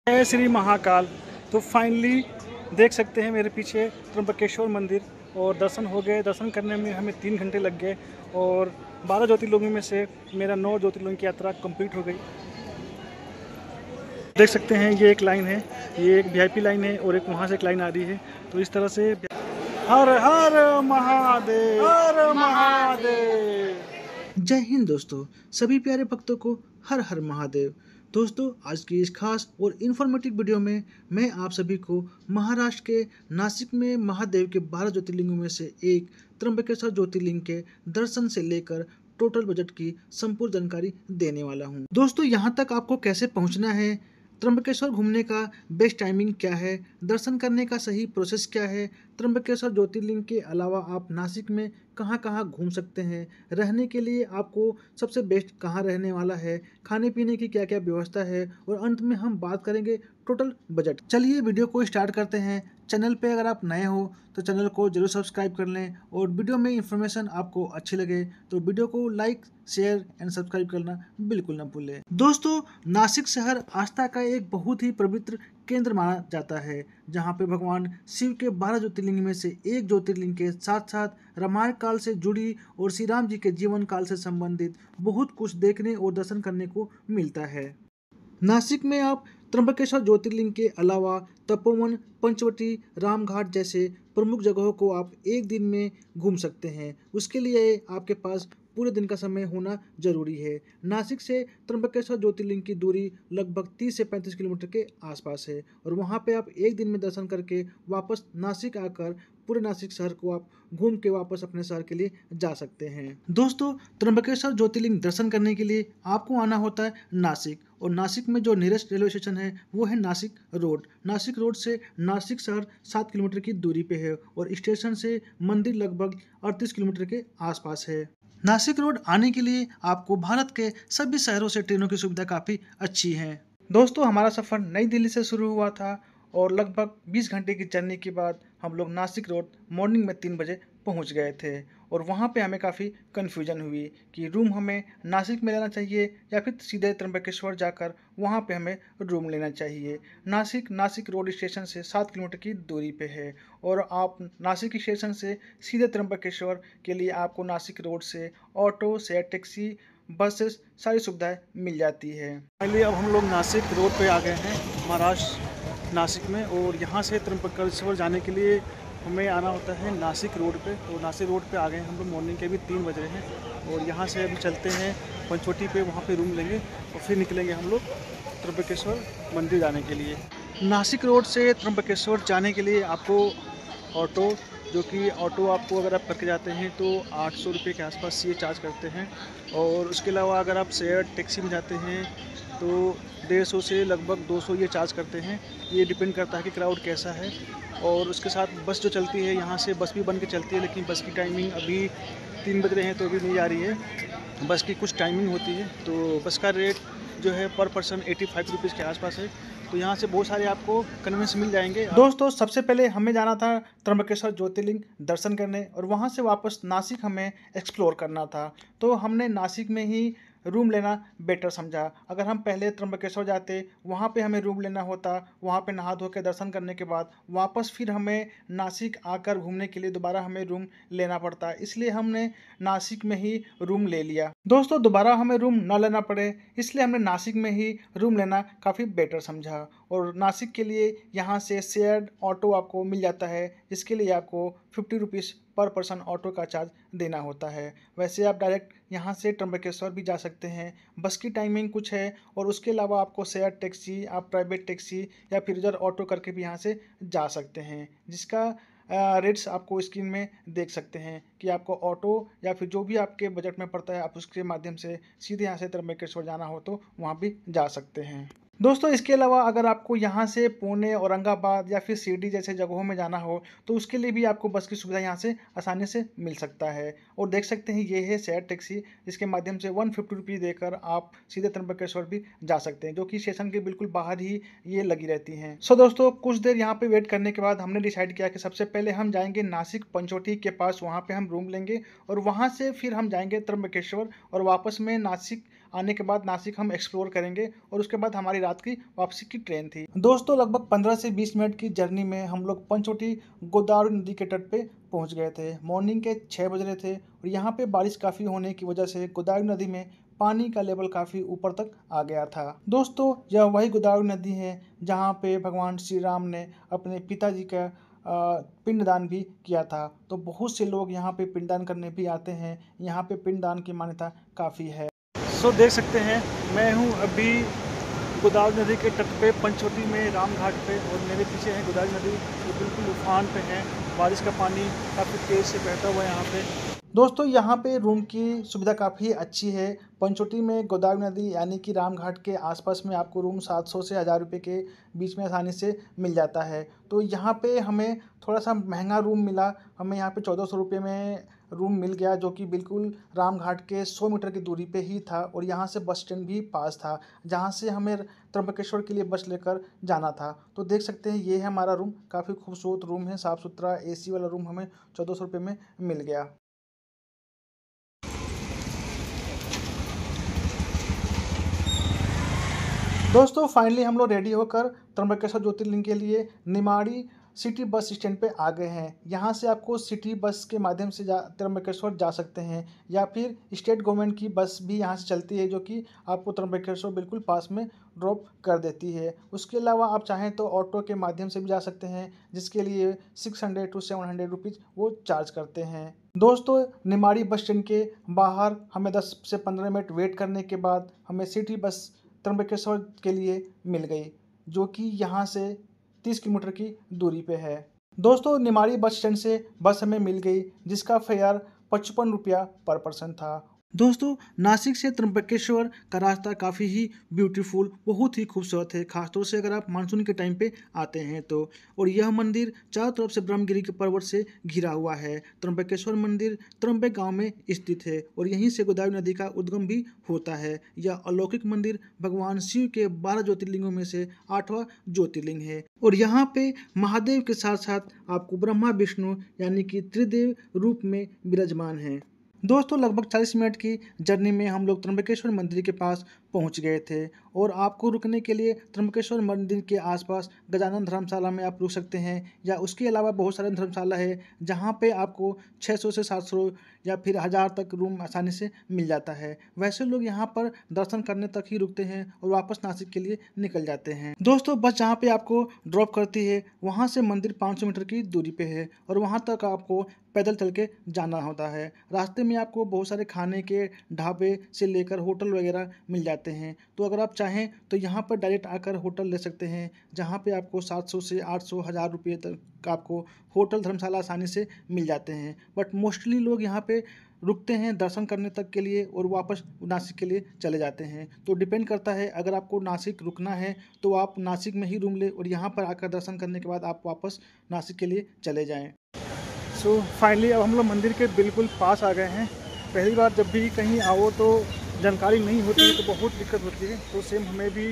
जय श्री महाकाल। तो फाइनली देख सकते हैं मेरे पीछे त्र्यंबकेश्वर मंदिर और दर्शन हो गए। दर्शन करने में हमें 3 घंटे लग गए और 12 ज्योतिर्लिंगों में से मेरा 9 ज्योतिर्लिंग की यात्रा कंप्लीट हो गई। देख सकते हैं ये एक लाइन है, ये एक वीआईपी लाइन है और एक वहाँ से एक लाइन आ रही है। तो इस तरह से हर हर महादेव, हर महादेव। जय हिंद दोस्तों, सभी प्यारे भक्तों को हर हर महादेव। दोस्तों, आज की इस खास और इन्फॉर्मेटिव वीडियो में मैं आप सभी को महाराष्ट्र के नासिक में महादेव के 12 ज्योतिर्लिंगों में से एक त्र्यंबकेश्वर ज्योतिर्लिंग के दर्शन से लेकर टोटल बजट की संपूर्ण जानकारी देने वाला हूं। दोस्तों, यहां तक आपको कैसे पहुंचना है, त्र्यंबकेश्वर घूमने का बेस्ट टाइमिंग क्या है, दर्शन करने का सही प्रोसेस क्या है, त्र्यंबकेश्वर ज्योतिर्लिंग के अलावा आप नासिक में कहाँ कहाँ घूम सकते हैं, रहने के लिए आपको सबसे बेस्ट कहाँ रहने वाला है, खाने पीने की क्या क्या व्यवस्था है और अंत में हम बात करेंगे टोटल बजट। चलिए वीडियो को स्टार्ट करते हैं। चैनल पे अगर आप नए हो तो चैनल को जरूर सब्सक्राइब कर लें और वीडियो में इंफॉर्मेशन आपको अच्छी लगे तो वीडियो को लाइक, शेयर एंड सब्सक्राइब करना बिल्कुल न भूलें। दोस्तों, नासिक शहर आस्था का एक बहुत ही पवित्र केंद्र माना जाता है, जहाँ पे भगवान शिव के 12 ज्योतिर्लिंग में से एक ज्योतिर्लिंग के साथ साथ रामायण काल से जुड़ी और श्री राम जी के जीवन काल से संबंधित बहुत कुछ देखने और दर्शन करने को मिलता है। नासिक में आप त्र्यंबकेश्वर ज्योतिर्लिंग के अलावा तपोवन, पंचवटी, रामघाट जैसे प्रमुख जगहों को आप एक दिन में घूम सकते हैं। उसके लिए आपके पास पूरे दिन का समय होना जरूरी है। नासिक से त्र्यंबकेश्वर ज्योतिर्लिंग की दूरी लगभग 30 से 35 किलोमीटर के आसपास है और वहाँ पे आप एक दिन में दर्शन करके वापस नासिक आकर पूरे नासिक शहर को आप घूम के वापस अपने शहर के लिए जा सकते हैं। दोस्तों, त्र्यंबकेश्वर ज्योतिर्लिंग दर्शन करने के लिए आपको आना होता है नासिक, और नासिक में जो नियरेस्ट रेलवे स्टेशन है वो है नासिक रोड। नासिक रोड से नासिक शहर 7 किलोमीटर की दूरी पे है और स्टेशन से मंदिर लगभग 38 किलोमीटर के आसपास है। नासिक रोड आने के लिए आपको भारत के सभी शहरों से ट्रेनों की सुविधा काफ़ी अच्छी है। दोस्तों, हमारा सफ़र नई दिल्ली से शुरू हुआ था और लगभग 20 घंटे की जर्नी के बाद हम लोग नासिक रोड मॉर्निंग में 3 बजे पहुंच गए थे और वहां पे हमें काफ़ी कन्फ्यूजन हुई कि रूम हमें नासिक में लेना चाहिए या फिर सीधे त्र्यंबकेश्वर जाकर वहां पे हमें रूम लेना चाहिए। नासिक रोड स्टेशन से 7 किलोमीटर की दूरी पे है और आप नासिक स्टेशन से सीधे त्र्यंबकेश्वर के लिए आपको नासिक रोड से ऑटो, शेयर टैक्सी, बसेस सारी सुविधाएं मिल जाती है। फाइनली अब हम लोग नासिक रोड पे आ गए हैं महाराष्ट्र नासिक में, और यहाँ से त्र्यंबकेश्वर जाने के लिए हमें आना होता है नासिक रोड पे। तो नासिक रोड पे आ गए हम लोग, मॉर्निंग के भी 3 बज रहे हैं और यहाँ से अभी चलते हैं पंचवटी पे, वहाँ पे रूम लेंगे और फिर निकलेंगे हम लोग त्र्यंबकेश्वर मंदिर जाने के लिए। नासिक रोड से त्र्यंबकेश्वर जाने के लिए आपको ऑटो, जो कि ऑटो आपको अगर आप करके जाते हैं तो 800 रुपये के आसपास ये चार्ज करते हैं, और उसके अलावा अगर आप शेयर टैक्सी में जाते हैं तो 150 से लगभग 200 ये चार्ज करते हैं। ये डिपेंड करता है कि क्राउड कैसा है। और उसके साथ बस जो चलती है यहाँ से, बस भी बन के चलती है, लेकिन बस की टाइमिंग अभी 3 बज रहे हैं तो अभी नहीं आ रही है। बस की कुछ टाइमिंग होती है, तो बस का रेट जो है पर पर्सन 85 रुपीज़ के आसपास है। तो यहाँ से बहुत सारे आपको कन्वेंस मिल जाएंगे। दोस्तों, सबसे पहले हमें जाना था त्र्यंबकेश्वर ज्योतिर्लिंग दर्शन करने और वहाँ से वापस नासिक हमें एक्सप्लोर करना था। तो हमने नासिक में ही रूम लेना बेटर समझा। अगर हम पहले त्र्यंबकेश्वर जाते, वहाँ पे हमें रूम लेना होता, वहाँ पे नहा धो के दर्शन करने के बाद वापस फिर हमें नासिक आकर घूमने के लिए दोबारा हमें रूम लेना पड़ता, इसलिए हमने नासिक में ही रूम ले लिया। दोस्तों, दोबारा हमें रूम न लेना पड़े इसलिए हमने नासिक में ही रूम लेना काफ़ी बेटर समझा। और नासिक के लिए यहाँ से शेयर्ड ऑटो आपको मिल जाता है, जिसके लिए आपको 50 रुपीज़ पर पर्सन ऑटो का चार्ज देना होता है। वैसे आप डायरेक्ट यहाँ से त्र्यंबकेश्वर भी जा सकते हैं, बस की टाइमिंग कुछ है, और उसके अलावा आपको शेयर टैक्सी, आप प्राइवेट टैक्सी या फिर उधर ऑटो करके भी यहाँ से जा सकते हैं, जिसका रेट्स आपको स्क्रीन में देख सकते हैं कि आपको ऑटो या फिर जो भी आपके बजट में पड़ता है आप उसके माध्यम से सीधे यहाँ से त्र्यंबकेश्वर जाना हो तो वहाँ भी जा सकते हैं। दोस्तों, इसके अलावा अगर आपको यहाँ से पुणे, औरंगाबाद या फिर शिरडी जैसे जगहों में जाना हो तो उसके लिए भी आपको बस की सुविधा यहाँ से आसानी से मिल सकता है। और देख सकते हैं ये है शेयर टैक्सी, जिसके माध्यम से 150 रुपीज़ देकर आप सीधे त्र्यंबकेश्वर भी जा सकते हैं, जो कि स्टेशन के बिल्कुल बाहर ही ये लगी रहती हैं। सो दोस्तों, कुछ देर यहाँ पे वेट करने के बाद हमने डिसाइड किया कि सबसे पहले हम जाएंगे नासिक पंचवटी के पास, वहाँ पे हम रूम लेंगे और वहाँ से फिर हम जाएंगे त्र्यंबकेश्वर और वापस में नासिक आने के बाद नासिक हम एक्सप्लोर करेंगे और उसके बाद हमारी रात की वापसी की ट्रेन थी। दोस्तों लगभग 15 से 20 मिनट की जर्नी में हम लोग पंचवटी गोदावरी नदी के तट पे पहुंच गए थे। मॉर्निंग के 6 बज रहे थे और यहाँ पे बारिश काफ़ी होने की वजह से गोदावरी नदी में पानी का लेवल काफ़ी ऊपर तक आ गया था। दोस्तों यह वही गोदावरी नदी है जहाँ पे भगवान श्री राम ने अपने पिताजी का पिंडदान भी किया था। तो बहुत से लोग यहाँ पे पिंडदान करने भी आते हैं। यहाँ पे पिंडदान की मान्यता काफ़ी है। सो देख सकते हैं मैं हूँ अभी गोदावरी नदी के तट पे पंचवटी में राम घाट पे, और मेरे पीछे है गोदावरी नदी जो बिल्कुल उफान पे है। बारिश का पानी काफ़ी तेज़ से बहता हुआ यहाँ पे। दोस्तों यहाँ पे रूम की सुविधा काफ़ी अच्छी है। पंचवटी में गोदावरी नदी यानी कि राम घाट के आसपास में आपको रूम 700 से 1000 रुपये के बीच में आसानी से मिल जाता है। तो यहाँ पे हमें थोड़ा सा महंगा रूम मिला। हमें यहाँ पे 1400 रुपये में रूम मिल गया, जो कि बिल्कुल राम घाट के 100 मीटर की दूरी पे ही था और यहाँ से बस स्टैंड भी पास था, जहाँ से हमें त्र्यंबकेश्वर के लिए बस लेकर जाना था। तो देख सकते हैं ये है हमारा रूम। काफ़ी खूबसूरत रूम है, साफ़ सुथरा AC वाला रूम हमें 1400 रुपये में मिल गया। दोस्तों फाइनली हम लोग रेडी होकर त्र्यंबकेश्वर ज्योतिर्लिंग के लिए निमाड़ी सिटी बस स्टैंड पे आ गए हैं। यहाँ से आपको सिटी बस के माध्यम से त्र्यंबकेश्वर जा सकते हैं, या फिर स्टेट गवर्नमेंट की बस भी यहाँ से चलती है जो कि आपको त्र्यंबकेश्वर बिल्कुल पास में ड्रॉप कर देती है। उसके अलावा आप चाहें तो ऑटो के माध्यम से भी जा सकते हैं, जिसके लिए 600 to 700 रुपीज़ वो चार्ज करते हैं। दोस्तों निमाड़ी बस स्टैंड के बाहर हमें 10 से 15 मिनट वेट करने के बाद हमें सिटी बस त्र्यंबकेश्वर के लिए मिल गई, जो कि यहाँ से 30 किलोमीटर की दूरी पे है। दोस्तों निमाड़ी बस स्टैंड से बस हमें मिल गई, जिसका फेयर 55 रुपया पर पर्सन था। दोस्तों नासिक से त्र्यंबकेश्वर का रास्ता काफ़ी ही ब्यूटीफुल, बहुत ही खूबसूरत है, खासतौर से अगर आप मानसून के टाइम पे आते हैं तो। और यह मंदिर चारों तरफ से ब्रह्मगिरी के पर्वत से घिरा हुआ है। त्र्यंबकेश्वर मंदिर त्र्यंबक गांव में स्थित है और यहीं से गोदावरी नदी का उद्गम भी होता है। यह अलौकिक मंदिर भगवान शिव के 12 ज्योतिर्लिंगों में से 8वां ज्योतिर्लिंग है और यहाँ पे महादेव के साथ साथ आपको ब्रह्मा विष्णु यानी कि त्रिदेव रूप में विराजमान है। दोस्तों लगभग 40 मिनट की जर्नी में हम लोग त्र्यंबकेश्वर मंदिर के पास पहुंच गए थे और आपको रुकने के लिए त्र्यंबकेश्वर मंदिर के आसपास गजानन धर्मशाला में आप रुक सकते हैं, या उसके अलावा बहुत सारे धर्मशाला है जहां पे आपको 600 से 700 या फिर 1000 तक रूम आसानी से मिल जाता है। वैसे लोग यहाँ पर दर्शन करने तक ही रुकते हैं और वापस नासिक के लिए निकल जाते हैं। दोस्तों बस जहाँ पे आपको ड्रॉप करती है वहाँ से मंदिर 500 मीटर की दूरी पे है और वहाँ तक आपको पैदल चल के जाना होता है। रास्ते में आपको बहुत सारे खाने के ढाबे से लेकर होटल वगैरह मिल जाते हैं। तो अगर आप चाहें तो यहाँ पर डायरेक्ट आकर होटल ले सकते हैं, जहाँ पे आपको 700 से 800 1000 रुपये तक आपको होटल धर्मशाला आसानी से मिल जाते हैं। बट मोस्टली लोग यहाँ पे रुकते हैं दर्शन करने तक के लिए और वापस नासिक के लिए चले जाते हैं। तो डिपेंड करता है, अगर आपको नासिक रुकना है तो आप नासिक में ही रूम ले और यहाँ पर आकर दर्शन करने के बाद आप वापस नासिक के लिए चले जाएँ। सो फाइनली अब हम लोग मंदिर के बिल्कुल पास आ गए हैं। पहली बार जब भी कहीं आओ तो जानकारी नहीं होती है तो बहुत दिक्कत होती है। तो सेम हमें भी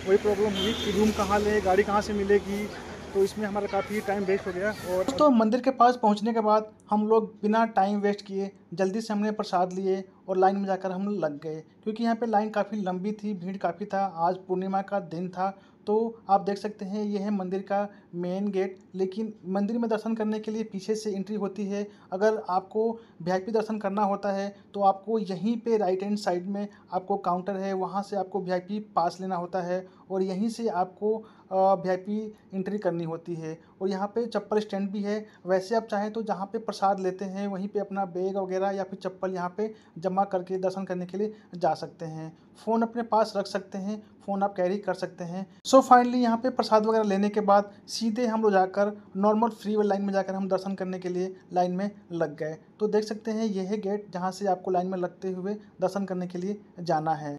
वही प्रॉब्लम हुई कि रूम कहाँ लें, गाड़ी कहाँ से मिलेगी, तो इसमें हमारा काफ़ी टाइम वेस्ट हो गया। और तो मंदिर के पास पहुंचने के बाद हम लोग बिना टाइम वेस्ट किए जल्दी से हमने प्रसाद लिए और लाइन में जाकर हम लग गए, क्योंकि यहाँ पे लाइन काफ़ी लंबी थी, भीड़ काफ़ी था। आज पूर्णिमा का दिन था। तो आप देख सकते हैं ये है मंदिर का मेन गेट, लेकिन मंदिर में दर्शन करने के लिए पीछे से एंट्री होती है। अगर आपको VIP दर्शन करना होता है तो आपको यहीं पे राइट हैंड साइड में आपको काउंटर है, वहाँ से आपको VIP पास लेना होता है और यहीं से आपको VIP एंट्री करनी होती है। और यहाँ पे चप्पल स्टैंड भी है। वैसे आप चाहें तो जहाँ पे प्रसाद लेते हैं वहीं पे अपना बैग वगैरह या फिर चप्पल यहाँ पे जमा करके दर्शन करने के लिए जा सकते हैं। फ़ोन अपने पास रख सकते हैं, फ़ोन आप कैरी कर सकते हैं। सो फाइनली यहाँ पे प्रसाद वगैरह लेने के बाद सीधे हम लोग जाकर नॉर्मल फ्री वाली लाइन में जाकर हम दर्शन करने के लिए लाइन में लग गए। तो देख सकते हैं ये है गेट जहाँ से आपको लाइन में लगते हुए दर्शन करने के लिए जाना है।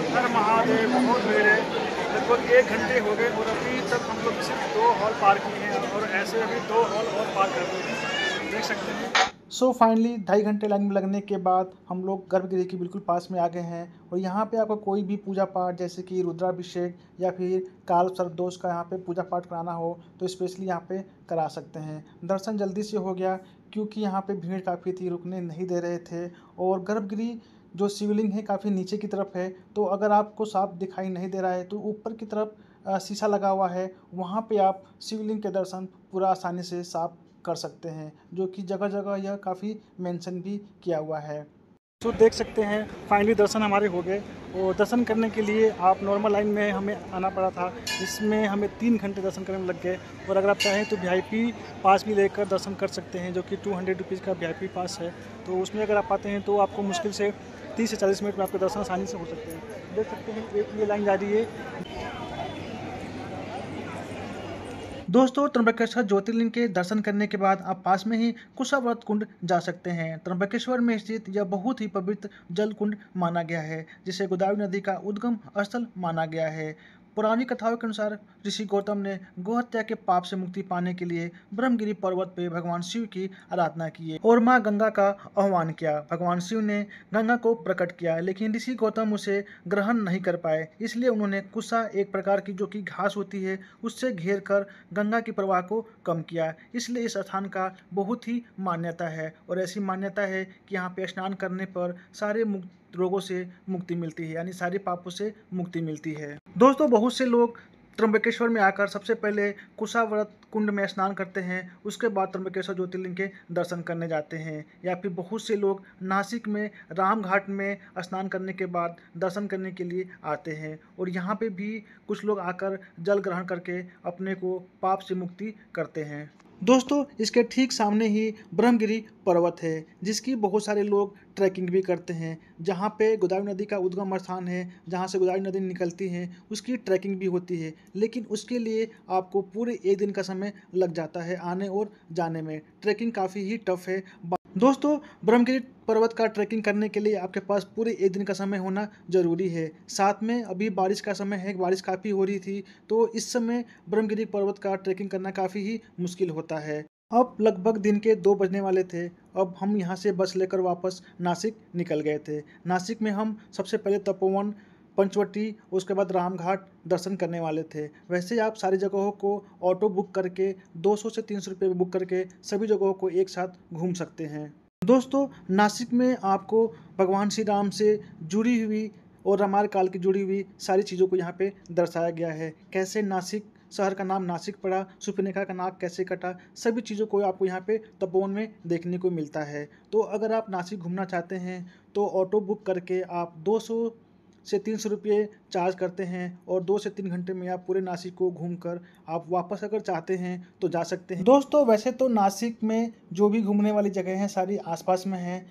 हर महादेव, बहुत भीड़ है। लगभग 1 घंटे हो गए और अभी तक हम लोग सिर्फ 2 हॉल पार किए हैं और ऐसे अभी 2 हॉल और पार कर रहे हैं, देख सकते हैं। सो फाइनली 2.5 घंटे लाइन में लगने के बाद हम लोग गर्भगृह के बिल्कुल पास में आ गए हैं और यहाँ पे आपको कोई भी पूजा पाठ जैसे कि रुद्राभिषेक या फिर काल सर्पदोष का यहाँ पे पूजा पाठ कराना हो तो स्पेशली यहाँ पे करा सकते हैं। दर्शन जल्दी से हो गया क्योंकि यहाँ पे भीड़ काफ़ी थी, रुकने नहीं दे रहे थे और गर्भगृह जो शिवलिंग है काफ़ी नीचे की तरफ है, तो अगर आपको साफ दिखाई नहीं दे रहा है तो ऊपर की तरफ शीशा लगा हुआ है, वहाँ पे आप शिवलिंग के दर्शन पूरा आसानी से साफ कर सकते हैं, जो कि जगह जगह यह काफ़ी मेंशन भी किया हुआ है। तो देख सकते हैं फाइनली दर्शन हमारे हो गए और दर्शन करने के लिए आप नॉर्मल लाइन में हमें आना पड़ा था, जिसमें हमें 3 घंटे दर्शन करने में लग गए। और अगर आप चाहें तो VIP पास भी लेकर दर्शन कर सकते हैं, जो कि 200 रुपीज़ का VIP पास है। तो उसमें अगर आप आते हैं तो आपको मुश्किल से 30 से 40 मिनट में आपके दर्शन आसानी से हो सकते हैं। देख सकते हैं एक ये लाइन जा रही है। दोस्तों, त्र्यंबकेश्वर ज्योतिर्लिंग के दर्शन करने के बाद आप पास में ही कुशावर्त कुंड जा सकते हैं। त्र्यंबकेश्वर में स्थित यह बहुत ही पवित्र जल कुंड माना गया है, जिसे गोदावरी नदी का उद्गम स्थल माना गया है। पौराणिक कथाओं के अनुसार ऋषि गौतम ने गोहत्या के पाप से मुक्ति पाने के लिए ब्रह्मगिरी पर्वत पे भगवान शिव की आराधना की और मां गंगा का आह्वान किया। भगवान शिव ने गंगा को प्रकट किया, लेकिन ऋषि गौतम उसे ग्रहण नहीं कर पाए, इसलिए उन्होंने कुशा, एक प्रकार की जो कि घास होती है, उससे घेर कर गंगा की प्रवाह को कम किया। इसलिए इस स्थान का बहुत ही मान्यता है और ऐसी मान्यता है कि यहाँ पे स्नान करने पर सारे रोगों से मुक्ति मिलती है, यानी सारे पापों से मुक्ति मिलती है। दोस्तों, बहुत से लोग त्र्यंबकेश्वर में आकर सबसे पहले कुशावर्त कुंड में स्नान करते हैं, उसके बाद त्र्यंबकेश्वर ज्योतिर्लिंग के दर्शन करने जाते हैं, या फिर बहुत से लोग नासिक में रामघाट में स्नान करने के बाद दर्शन करने के लिए आते हैं और यहाँ पे भी कुछ लोग आकर जल ग्रहण करके अपने को पाप से मुक्ति करते हैं। दोस्तों, इसके ठीक सामने ही ब्रह्मगिरी पर्वत है, जिसकी बहुत सारे लोग ट्रैकिंग भी करते हैं। जहाँ पे गोदावरी नदी का उद्गम स्थान है, जहाँ से गोदावरी नदी निकलती है, उसकी ट्रैकिंग भी होती है, लेकिन उसके लिए आपको पूरे 1 दिन का समय लग जाता है आने और जाने में। ट्रैकिंग काफ़ी ही टफ है। दोस्तों, ब्रह्मगिरी पर्वत का ट्रैकिंग करने के लिए आपके पास पूरे 1 दिन का समय होना ज़रूरी है। साथ में अभी बारिश का समय है, बारिश काफ़ी हो रही थी, तो इस समय ब्रह्मगिरी पर्वत का ट्रैकिंग करना काफ़ी ही मुश्किल होता है। अब लगभग दिन के 2 बजने वाले थे। अब हम यहाँ से बस लेकर वापस नासिक निकल गए थे। नासिक में हम सबसे पहले तपोवन, पंचवटी, उसके बाद रामघाट दर्शन करने वाले थे। वैसे आप सारी जगहों को ऑटो बुक करके 200 से 300 रुपये बुक करके सभी जगहों को एक साथ घूम सकते हैं। दोस्तों, नासिक में आपको भगवान श्री राम से जुड़ी हुई और रामायण काल की जुड़ी हुई सारी चीज़ों को यहाँ पे दर्शाया गया है। कैसे नासिक शहर का नाम नासिक पड़ा, शूर्पणखा का नाक कैसे कटा, सभी चीज़ों को आपको यहाँ पे तपोवन में देखने को मिलता है। तो अगर आप नासिक घूमना चाहते हैं तो ऑटो बुक करके आप 200 से 300 रुपये चार्ज करते हैं और 2 से 3 घंटे में आप पूरे नासिक को घूमकर आप वापस अगर चाहते हैं तो जा सकते हैं। दोस्तों, वैसे तो नासिक में जो भी घूमने वाली जगह हैं सारी आसपास में हैं।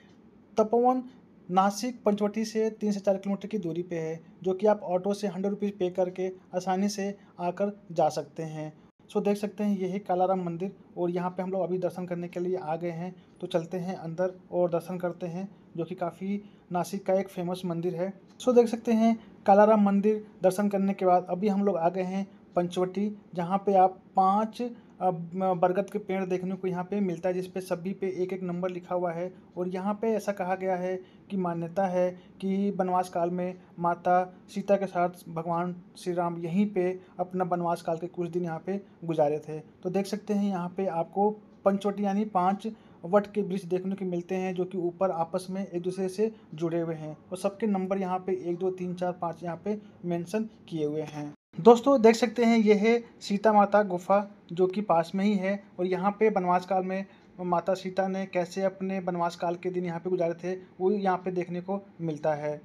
तपोवन नासिक पंचवटी से 3 से 4 किलोमीटर की दूरी पे है, जो कि आप ऑटो से 100 रुपीज़ पे करके आसानी से आकर जा सकते हैं। सो देख सकते हैं ये है कालाराम मंदिर और यहाँ पे हम लोग अभी दर्शन करने के लिए आ गए हैं, तो चलते हैं अंदर और दर्शन करते हैं, जो कि काफ़ी नासिक का एक फेमस मंदिर है। सो देख सकते हैं कालाराम मंदिर दर्शन करने के बाद अभी हम लोग आ गए हैं पंचवटी, जहाँ पे आप 5 बरगद के पेड़ देखने को यहाँ पे मिलता है, जिस पे सभी पे 1-1 नंबर लिखा हुआ है। और यहाँ पे ऐसा कहा गया है कि मान्यता है कि वनवास काल में माता सीता के साथ भगवान श्री राम यहीं पे अपना वनवास काल के कुछ दिन यहाँ पे गुजारे थे। तो देख सकते हैं यहाँ पे आपको पंचवटी यानी 5 वट के वृक्ष देखने को मिलते हैं, जो कि ऊपर आपस में एक दूसरे से जुड़े हुए हैं और सबके नंबर यहाँ पे 1, 2, 3, 4, 5 यहाँ पे मेंशन किए हुए हैं। दोस्तों, देख सकते हैं यह है सीता माता गुफा, जो कि पास में ही है और यहाँ पे वनवास काल में माता सीता ने कैसे अपने वनवास काल के दिन यहाँ पे गुजारे थे वो यहाँ पे देखने को मिलता है।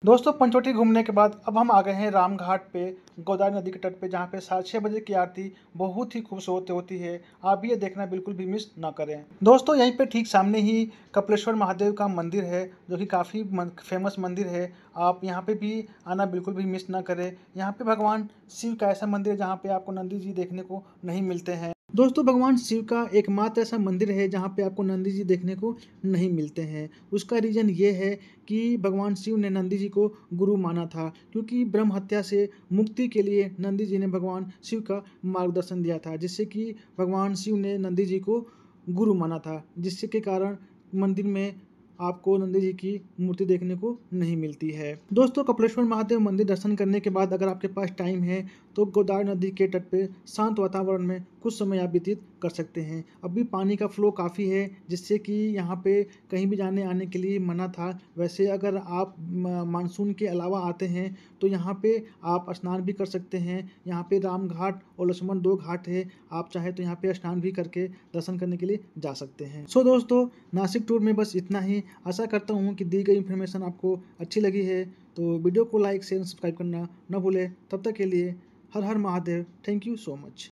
दोस्तों, पंचवटी घूमने के बाद अब हम आ गए हैं रामघाट पे, गोदावरी नदी के तट पे, जहाँ पे 6:30 बजे की आरती बहुत ही खूबसूरत होती है। आप ये देखना बिल्कुल भी मिस ना करें। दोस्तों, यहीं पे ठीक सामने ही कपिलेश्वर महादेव का मंदिर है, जो कि काफ़ी फेमस मंदिर है। आप यहाँ पे भी आना बिल्कुल भी मिस ना करें। यहाँ पे भगवान शिव का ऐसा मंदिर है जहाँ पे आपको नंदी जी देखने को नहीं मिलते हैं। दोस्तों भगवान शिव का एकमात्र ऐसा मंदिर है जहाँ पे आपको नंदी जी देखने को नहीं मिलते हैं। उसका रीज़न ये है कि भगवान शिव ने नंदी जी को गुरु माना था, क्योंकि ब्रह्म हत्या से मुक्ति के लिए नंदी जी ने भगवान शिव का मार्गदर्शन दिया था, जिससे कि भगवान शिव ने नंदी जी को गुरु माना था, जिससे के कारण मंदिर में आपको नंदी जी की मूर्ति देखने को नहीं मिलती है। दोस्तों कपिलेश्वर महादेव मंदिर दर्शन करने के बाद अगर आपके पास टाइम है तो गोदावरी नदी के तट पे शांत वातावरण में कुछ समय आप व्यतीत कर सकते हैं। अभी पानी का फ्लो काफ़ी है, जिससे कि यहाँ पे कहीं भी जाने आने के लिए मना था। वैसे अगर आप मानसून के अलावा आते हैं तो यहाँ पे आप स्नान भी कर सकते हैं। यहाँ पे राम घाट और लक्ष्मण 2 घाट है, आप चाहे तो यहाँ पे स्नान भी करके दर्शन करने के लिए जा सकते हैं। सो दोस्तों नासिक टूर में बस इतना ही। आशा करता हूँ कि दी गई इन्फॉर्मेशन आपको अच्छी लगी है, तो वीडियो को लाइक शेयर सब्सक्राइब करना न भूलें। तब तक के लिए Har Har Mahadev. Thank you so much.